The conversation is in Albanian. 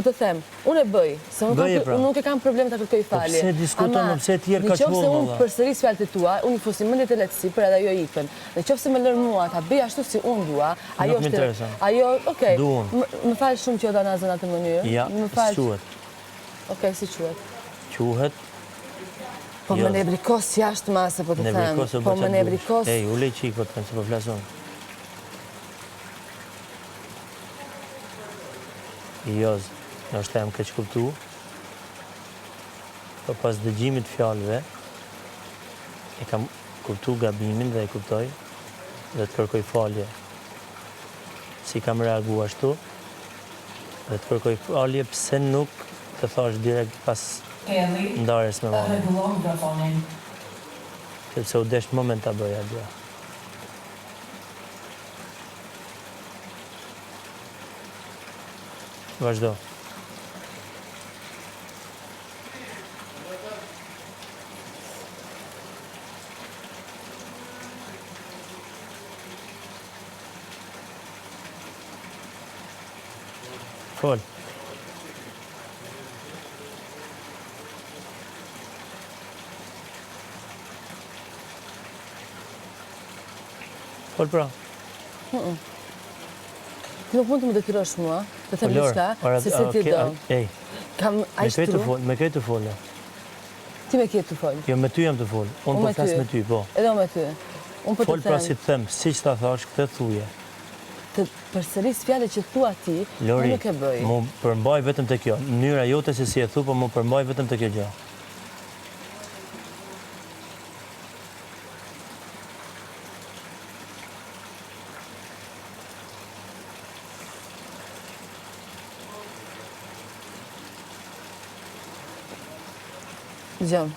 Po të them, unë e bëj, se unë nuk e kam problem të kërkoj falje. Pse diskuton, pse tjerë ka qëllë, nëse unë përsëris fjalët e tua, unë i fusim mendjet e lehtësi, për edhe ajo ikën. Dhe qofse më lër mua ta bëj ashtu si unë dua, ajo është ajo, okay. Më fal shumë që jo dana në atë mënyrë. Ja, quhet. Okej, si quhet? Quhet. Po më nebrikos jashtë mase, po të them. Po më nebrikos. Ej, u lej qiko të se po flason. Joz, nështë jam keq kuptu, po pas dëgjimit fjalëve, e kam kuptu gabimin dhe e kuptoj dhe të kërkoj falje. Si kam reagu ashtu, dhe të kërkoj falje pse nuk të thash direkt pas ndarjes me mami. Sepse u desh moment të bëja dhe. Vazhdo. Fol. Fol pra. Nuk mund të më detyrosh mua, të them diçka, se se ti do. Ej, me këtë të folë. Ti me këtë të folë? Jo, me ty jam të folë. Unë po flasë me ty, po. Edhe me ty. Folë pra si të them, si që ta thash, këtë thuje. Të përsëris fjalët që thua ti, unë nuk e bëj. Lori, mu përmbaj vetëm të kjo. Mënyra jote se si e thu, po mu përmbaj vetëm të kjo gjë. Gjëm.